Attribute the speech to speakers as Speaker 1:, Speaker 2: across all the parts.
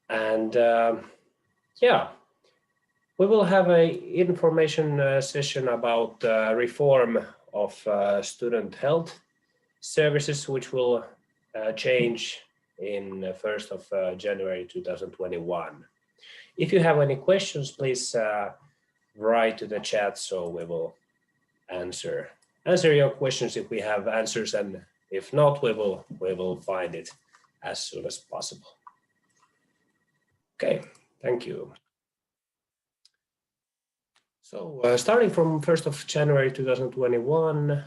Speaker 1: And yeah, we will have a information session about reform of student health services, which will change in 1st of January 2021. If you have any questions, please write to the chat, so we will answer your questions if we have answers, and if not, we will find it as soon as possible. Okay, thank you. So starting from 1st of January 2021,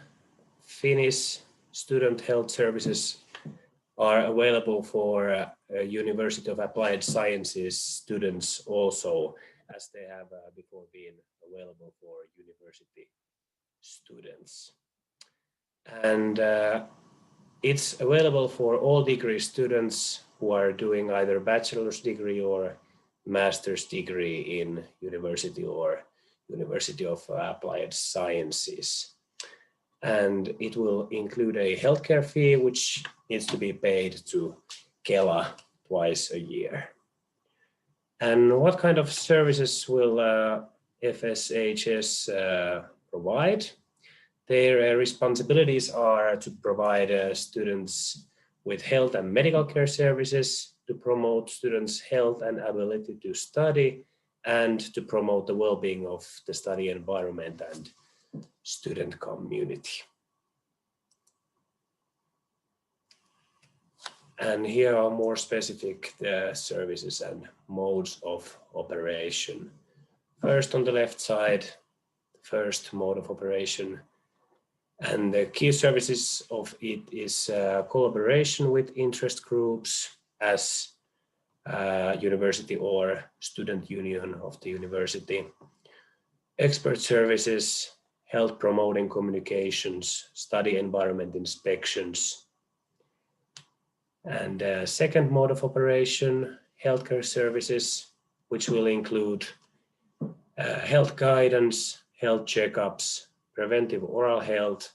Speaker 1: Finnish student health services are available for University of Applied Sciences students also, as they have before been available for university students. And it's available for all degree students who are doing either bachelor's degree or master's degree in university or University of Applied Sciences. And it will include a healthcare fee, which needs to be paid to Kela twice a year. And what kind of services will FSHS provide? Their responsibilities are to provide students with health and medical care services, to promote students' health and ability to study, and to promote the well-being of the study environment and student community. And here are more specific services and modes of operation. First, on the left side, the first mode of operation. And the key services of it is collaboration with interest groups as university or student union of the university, expert services, health promoting communications, study environment inspections. And second mode of operation, healthcare services, which will include health guidance, health checkups, preventive oral health,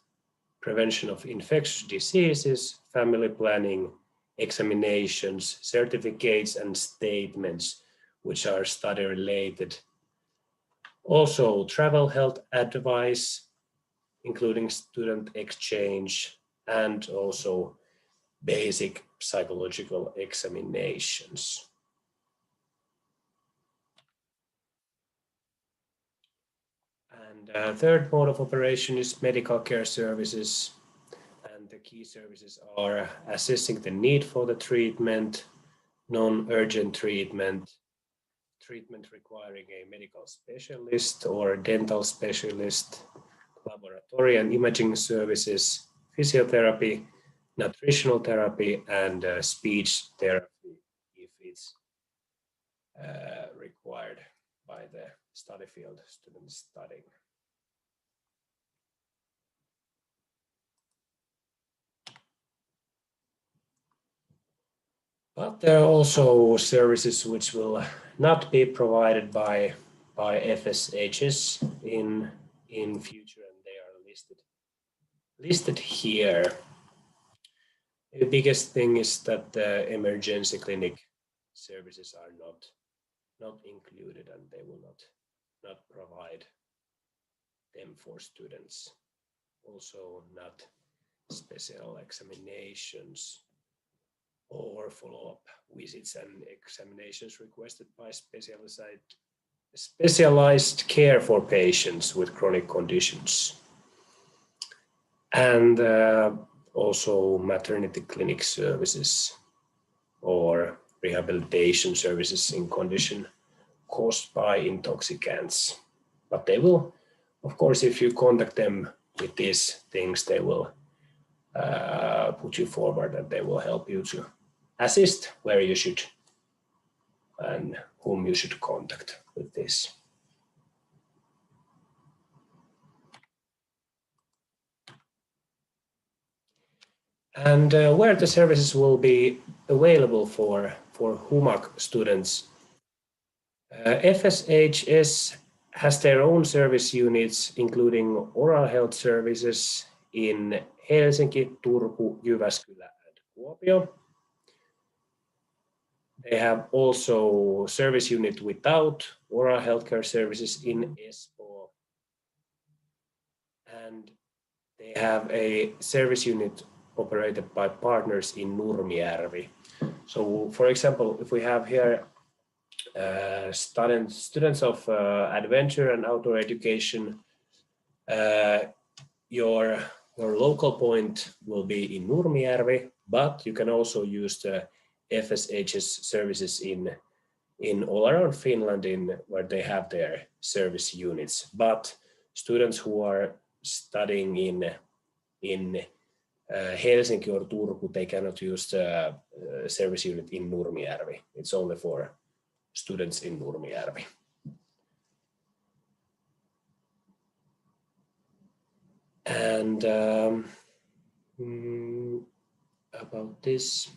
Speaker 1: prevention of infectious diseases, family planning, examinations, certificates and statements, which are study related. Also travel health advice, including student exchange, and also basic psychological examinations. And third mode of operation is medical care services. And the key services are assessing the need for the treatment, non-urgent treatment, treatment requiring a medical specialist or dental specialist, laboratory and imaging services, physiotherapy, nutritional therapy, and speech therapy if it's required by the study field students studying. But there are also services which will not be provided by FSHS in future, and they are listed here. The biggest thing is that the emergency clinic services are not included, and they will not provide them for students. Also not special examinations or follow-up visits and examinations requested by specialized care for patients with chronic conditions. And also maternity clinic services or rehabilitation services in condition caused by intoxicants. But they will, of course, if you contact them with these things, they will put you forward and they will help you to assist where you should and whom you should contact with this. And where the services will be available for Humak students. FSHS has their own service units, including oral health services in Helsinki, Turku, Jyväskylä, and Kuopio. They have also service unit without oral healthcare services in Espoo. And they have a service unit operated by partners in Nurmijärvi. So, for example, if we have here students of adventure and outdoor education, your local point will be in Nurmijärvi, but you can also use the FSHS services in all around Finland where they have their service units. But students who are studying in Helsinki or Turku, they cannot use the service unit in Nurmijärvi. It's only for students in Nurmijärvi. And about this,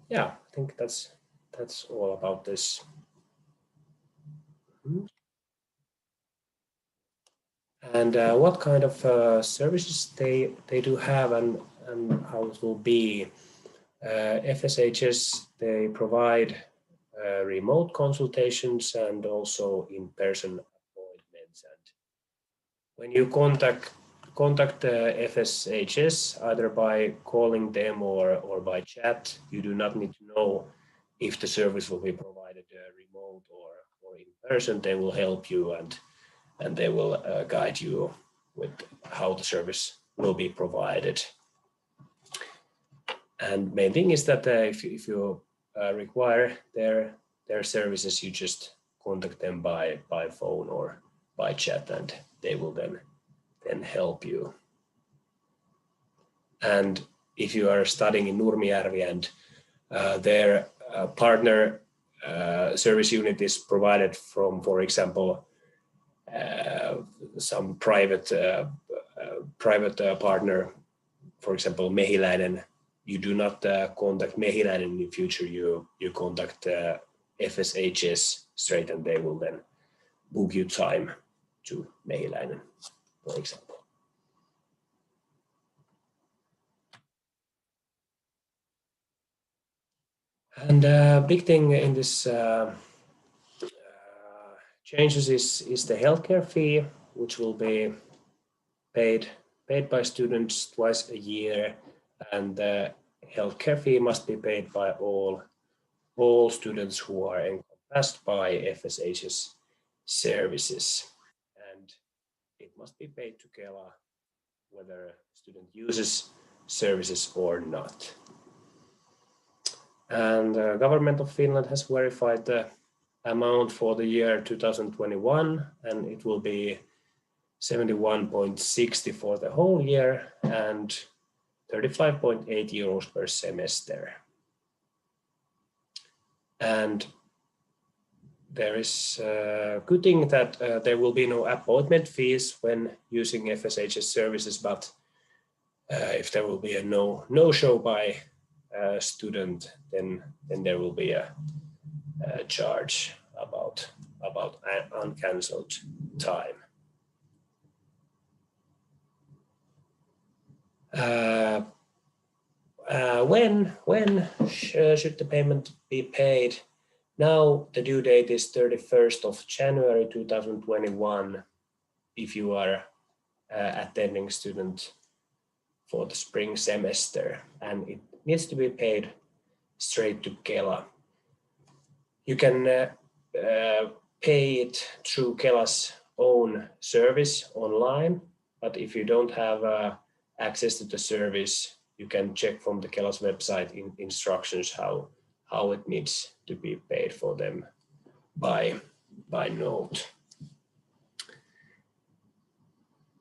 Speaker 1: yeah, I think that's all about this. And what kind of services they do have and how it will be. FSHS, they provide remote consultations and also in-person appointments. And when you contact FSHS either by calling them or by chat, you do not need to know if the service will be provided remote or in person. They will help you and they will guide you with how the service will be provided. And main thing is that if you require their services, you just contact them by phone or by chat, and they will then help you. And if you are studying in Nurmijärvi and their partner service unit is provided from, for example, some private partner, for example, Mehiläinen, you do not contact Mehiläinen in the future. You contact FSHS straight, and they will then book you time to Mehiläinen, for example. And a big thing in this changes is the healthcare fee, which will be paid by students twice a year, and the healthcare fee must be paid by all students who are encompassed by FSHS services, and it must be paid to Kela whether a student uses services or not. And the government of Finland has verified the amount for the year 2021, and it will be 71.60 for the whole year and 35.8 euros per semester. And there is a good thing that there will be no appointment fees when using FSHS services, but if there will be a no-show by a student, then there will be a charge about uncancelled time. When should the payment be paid? Now the due date is 31st of January 2021 if you are attending student for the spring semester, and it needs to be paid straight to Kela. You can pay it through Kela's own service online, but if you don't have access to the service, you can check from the Kela's website in instructions how it needs to be paid for them by note.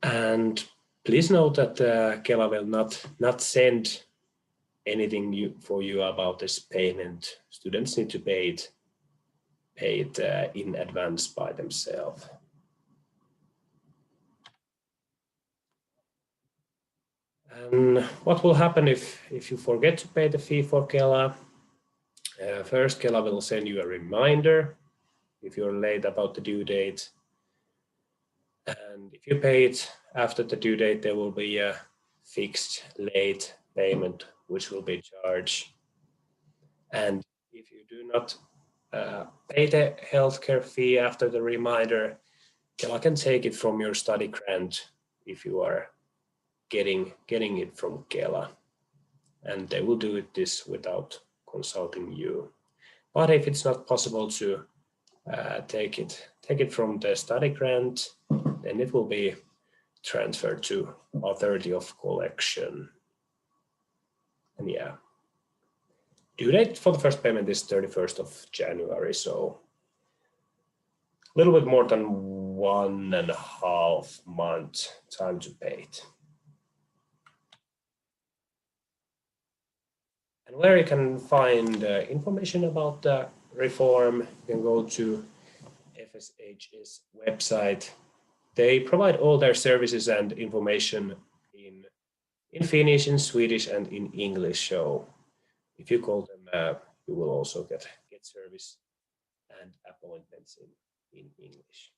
Speaker 1: And please note that Kela will not send anything for you about this payment. Students need to pay it in advance by themselves. And what will happen if you forget to pay the fee for Kela? First, Kela will send you a reminder if you're late about the due date. And if you pay it after the due date, there will be a fixed late payment which will be charged. And if you do not pay the healthcare fee after the reminder, Kela can take it from your study grant if you are getting it from Kela, and they will do this without consulting you. But if it's not possible to take it from the study grant, then it will be transferred to authority of collection. And yeah, due date for the first payment is 31st of January, so a little bit more than 1.5 months time to pay it. And where you can find information about the reform, you can go to FSHS website. They provide all their services and information in Finnish, in Swedish, and in English. So if you call them, you will also get service and appointments in English.